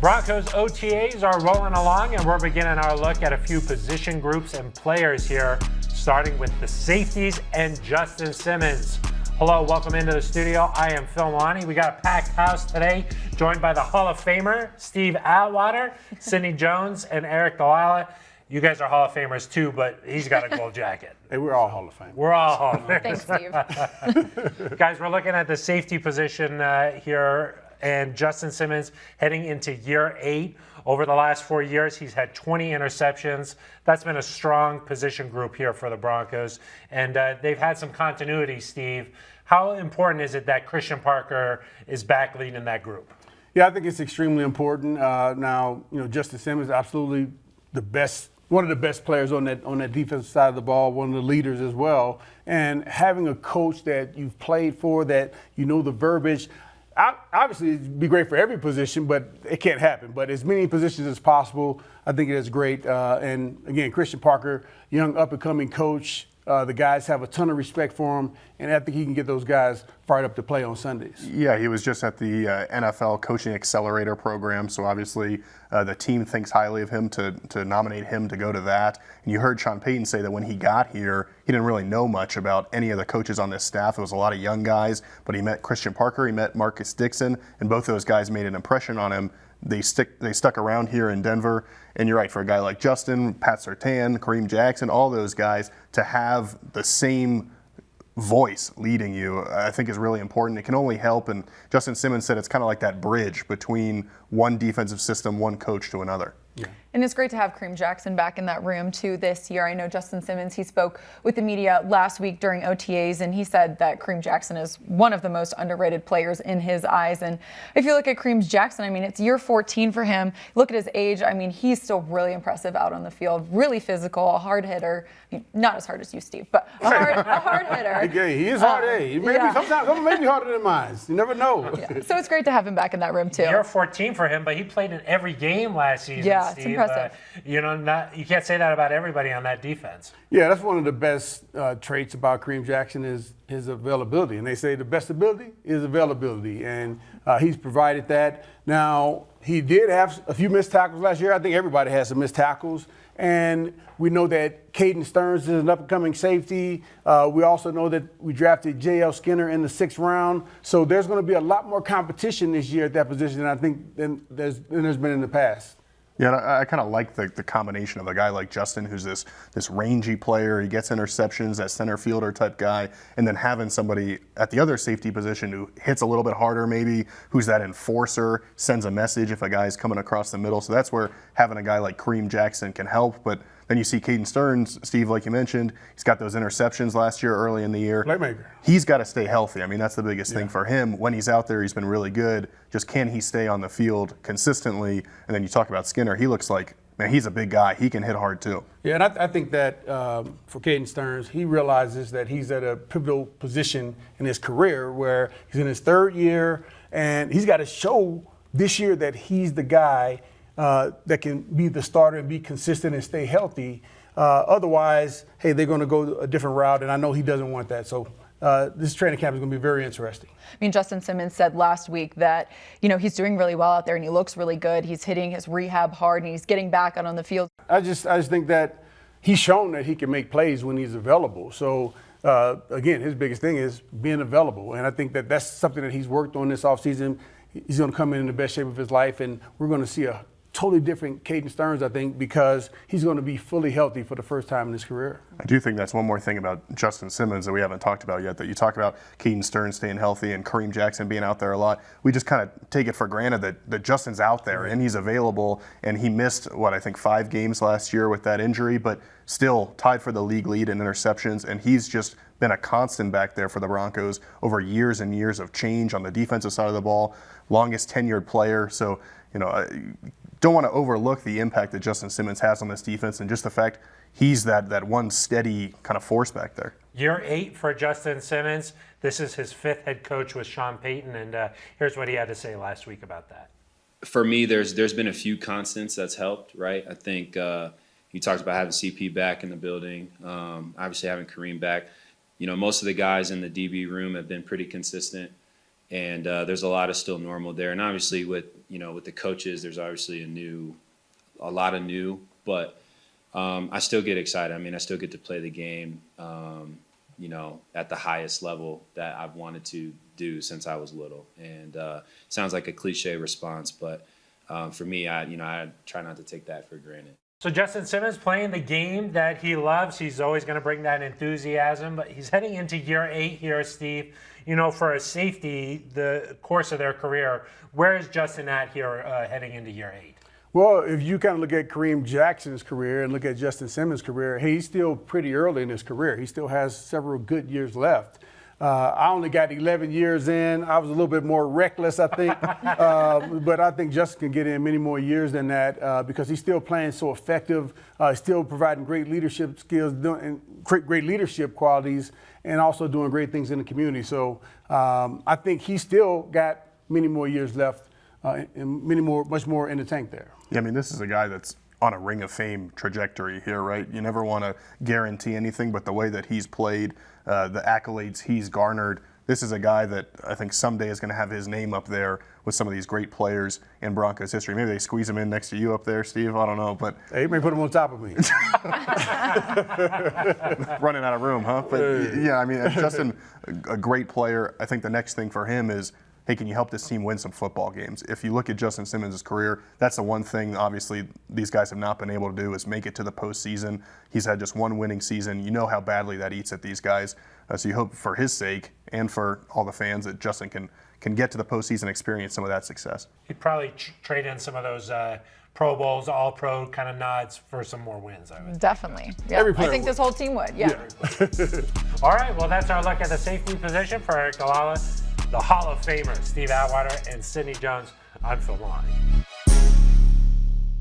Broncos OTAs are rolling along, and we're beginning our look at a few position groups and players here, starting with the safeties and Justin Simmons. Hello, welcome into the studio. I am Phil Milani. We got a packed house today, joined by the Hall of Famer, Steve Atwater, Sidney Jones, and Eric Dalala. You guys are Hall of Famers too, but he's got a gold jacket. Hey, we're all Hall of Famers. We're all Hall of Famers. Thanks, Steve. Guys, we're looking at the safety position here. And Justin Simmons heading into year 8. Over the last 4 years, he's had 20 interceptions. That's been a strong position group here for the Broncos. And they've had some continuity, Steve. How important is it that Christian Parker is back leading that group? Yeah, I think it's extremely important. Now, Justin Simmons, absolutely one of the best players on that defensive side of the ball, one of the leaders as well. And having a coach that you've played for, that you know the verbiage. Obviously, it'd be great for every position, but it can't happen. But as many positions as possible, I think it is great. And again, Christian Parker, young up-and-coming coach. The guys have a ton of respect for him, and I think he can get those guys fired up to play on Sundays. Yeah, he was just at the NFL Coaching Accelerator program, so obviously the team thinks highly of him to nominate him to go to that. And you heard Sean Payton say that when he got here, he didn't really know much about any of the coaches on this staff. There was a lot of young guys, but he met Christian Parker, he met Marcus Dixon, and both of those guys made an impression on him. They stuck around here in Denver, and you're right, for a guy like Justin, Pat Surtain, Kareem Jackson, all those guys, to have the same voice leading you, I think is really important. It can only help, and Justin Simmons said it's kind of like that bridge between one defensive system, one coach to another. Yeah. And it's great to have Kareem Jackson back in that room, too, this year. I know Justin Simmons, he spoke with the media last week during OTAs, and he said that Kareem Jackson is one of the most underrated players in his eyes. And if you look at Kareem Jackson, I mean, it's year 14 for him. Look at his age. I mean, he's still really impressive out on the field, really physical, a hard hitter. I mean, not as hard as you, Steve, but a hard hitter. Okay, he is hard. Sometimes maybe harder than mine. You never know. Yeah. So it's great to have him back in that room, too. Year 14 for him, but he played in every game last season, yeah, Steve. It's impressive. You can't say that about everybody on that defense. Yeah, that's one of the best traits about Kareem Jackson is his availability. And they say the best ability is availability, and he's provided that. Now, he did have a few missed tackles last year. I think everybody has some missed tackles. And we know that Caden Sterns is an up-and-coming safety. We also know that we drafted J.L. Skinner in the 6th round. So there's going to be a lot more competition this year at that position, I think, than there's been in the past. Yeah, I kind of like the combination of a guy like Justin, who's this rangy player. He gets interceptions, that center fielder type guy, and then having somebody at the other safety position who hits a little bit harder maybe, who's that enforcer, sends a message if a guy's coming across the middle. So that's where having a guy like Kareem Jackson can help. But then you see Caden Sterns, Steve, like you mentioned, he's got those interceptions last year, early in the year. Playmaker. He's got to stay healthy. I mean, that's the biggest thing for him. When he's out there, he's been really good. Just can he stay on the field consistently? And then you talk about Skinner. He looks like, man, he's a big guy. He can hit hard too. Yeah, and I think that for Caden Sterns, he realizes that he's at a pivotal position in his career where he's in his 3rd year, and he's got to show this year that he's the guy that can be the starter and be consistent and stay healthy. Otherwise, hey, they're going to go a different route, and I know he doesn't want that. So this training camp is going to be very interesting. I mean, Justin Simmons said last week that, he's doing really well out there and he looks really good. He's hitting his rehab hard and he's getting back out on the field. I just think that he's shown that he can make plays when he's available. So, again, his biggest thing is being available. And I think that that's something that he's worked on this offseason. He's going to come in the best shape of his life, and we're going to see a totally different Caden Sterns, I think, because he's going to be fully healthy for the first time in his career. I do think that's one more thing about Justin Simmons that we haven't talked about yet, that you talk about Caden Sterns staying healthy and Kareem Jackson being out there a lot. We just kind of take it for granted that Justin's out there and he's available, and he missed, I think 5 games last year with that injury, but still tied for the league lead in interceptions, and he's just been a constant back there for the Broncos over years and years of change on the defensive side of the ball, longest tenured player. So, don't want to overlook the impact that Justin Simmons has on this defense, and just the fact he's that one steady kind of force back there. Year 8 for Justin Simmons. This is his 5th head coach with Sean Payton, and here's what he had to say last week about that. For me, there's been a few constants that's helped, right? I think you talked about having CP back in the building, obviously having Kareem back. Most of the guys in the DB room have been pretty consistent. and there's a lot of still normal there. And obviously with the coaches, there's obviously a lot of new, but I still get excited. I mean, I still get to play the game, at the highest level that I've wanted to do since I was little. And sounds like a cliche response, but for me, I try not to take that for granted. So Justin Simmons playing the game that he loves. He's always going to bring that enthusiasm, but he's heading into year 8 here, Steve. For a safety, the course of their career, where is Justin at here heading into year 8? Well, if you kind of look at Kareem Jackson's career and look at Justin Simmons' career, he's still pretty early in his career. He still has several good years left. I only got 11 years in. I was a little bit more reckless, I think. But I think Justin can get in many more years than that because he's still playing so effective, still providing great leadership skills, and great leadership qualities, and also doing great things in the community. So I think he's still got many more years left and much more in the tank there. Yeah, I mean, this is a guy that's on a Ring of Fame trajectory here, right? You never want to guarantee anything, but the way that he's played, the accolades he's garnered, this is a guy that I think someday is going to have his name up there with some of these great players in Broncos history. Maybe they squeeze him in next to you up there, Steve. I don't know, but hey, you may put him on top of me. Running out of room, huh? But yeah, I mean, Justin, a great player. I think the next thing for him is, hey, can you help this team win some football games? If you look at Justin Simmons' career, that's the one thing, obviously, these guys have not been able to do is make it to the postseason. He's had just one winning season. You know how badly that eats at these guys. So you hope for his sake and for all the fans that Justin can get to the postseason and experience some of that success. He'd probably trade in some of those Pro Bowls, All-Pro kind of nods for some more wins, I would. Definitely. Yeah, I think this whole team would. Yeah. All right, well, that's our look at the safety position for Eric Galala, the Hall of Famers, Steve Atwater, and Sidney Jones. I'm Phil Maloney.